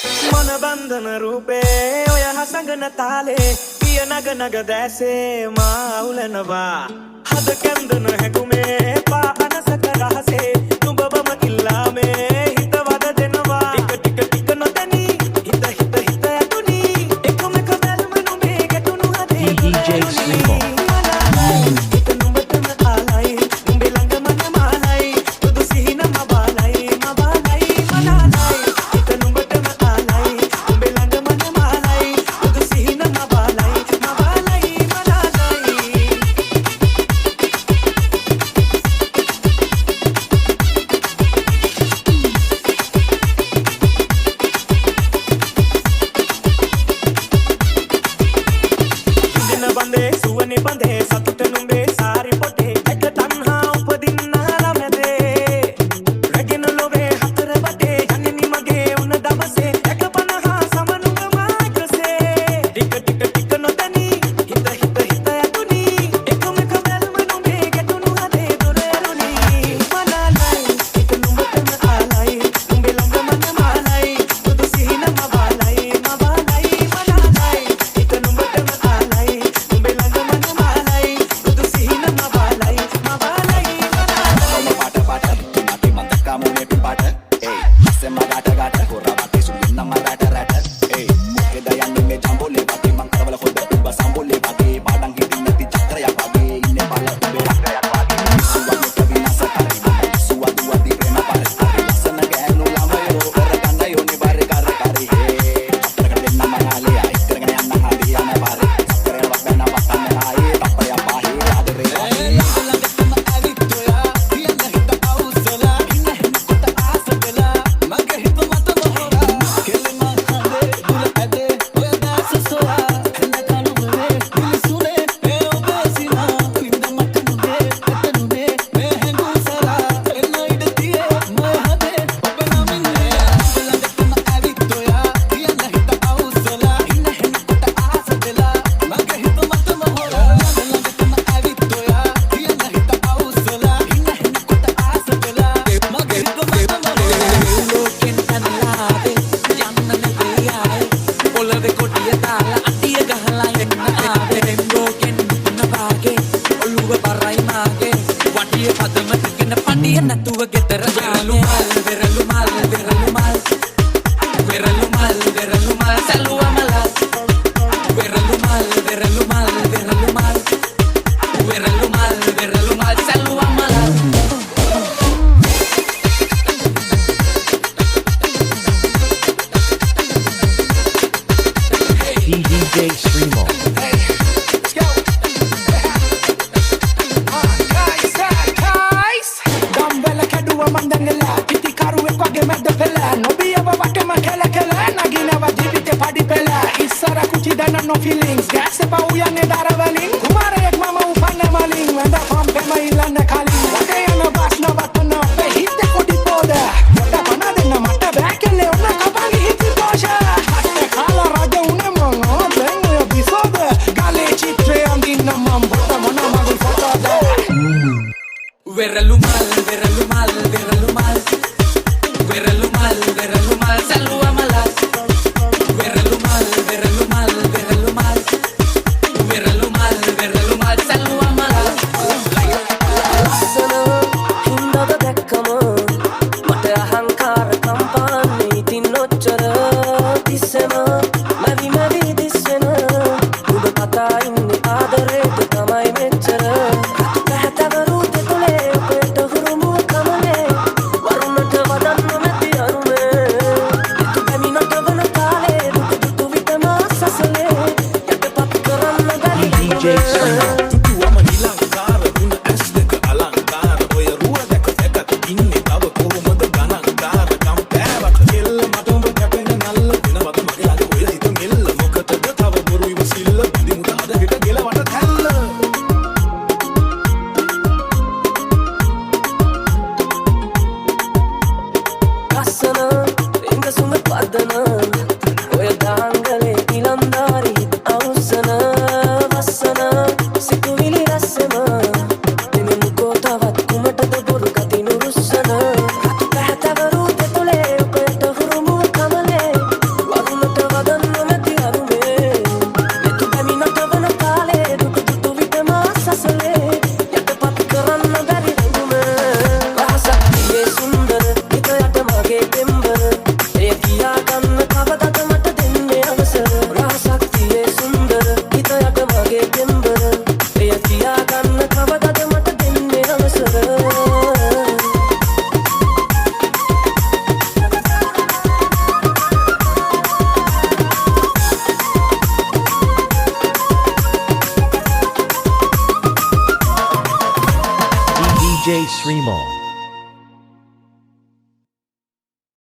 मन बंधन रूपे ඔය හසඟන තාලේ පිය නග නග දැසේ මා උලනවා හද කැන්දන හැකුමේ පා අනසක රහසේ නුඹවම ඉල්ලාමේ හිත වද දෙනවා ටික ටික ටික නොතැනී හිත හිත හිත ඇතුනි එකම එක බැල්ම නුඹේ ගැටුණු හදේ DJ Slimbo. හිත නුඹටම ආලයි නුඹේ ළඟ මන මාලයි බුදු සිහින මබාලයි මබාලයි මනාලයි හිත නුඹටම ආලයි නුඹේ ළඟ මන මාලයි බුදු සිහින මබාලයි මබාලයි මනාලයි දින බඳේ සුවනි බඳේ සතුට නුඹේ සාරි පොටේ එක තණ්හා උපදින්නා ළමැදේ රැගෙන ලොවේ හතර බටේ යන්නේ මගේ උන දවසේ එක 50 සමනුම මාකසේ ටික ටික ටික නොතැනී හිත හිත හිත ඇතුනි එකම එක බැල්ම නුඹේ ගැටුණු හදේ දොරරුනි මනාලයි හිත නුඹටම ආලයි නුඹේ ළඟ මන මාලයි බුදු සිහින මබාලයි මබාලයි මනාලයි හිත නුඹටම ආලයි නුඹේ ළඟ මන මාලයි බුදු සිහින මබාලයි මබාලයි මනාලයි Mata pata, mati mata kamu nepi pata. Hey, sema gata gata, hora mati sulit nama rata rata. Hey, mungkin daya ni me jambo le bati mangkara wala khoda uba sambo le bati padang hiti nati chakra ya pagi inne pala ube chakra ya pagi. Suwa ne kabi nasa kari, suwa dua di prema pare kari. Sana ganu lama yo, karagana yo ni bare kare kari. Hey, chakra kade nama ngale ay, karagana yana hadi yana pare. Chakra ya wakana wakana ay, tapra ya pahi adere. Srimal.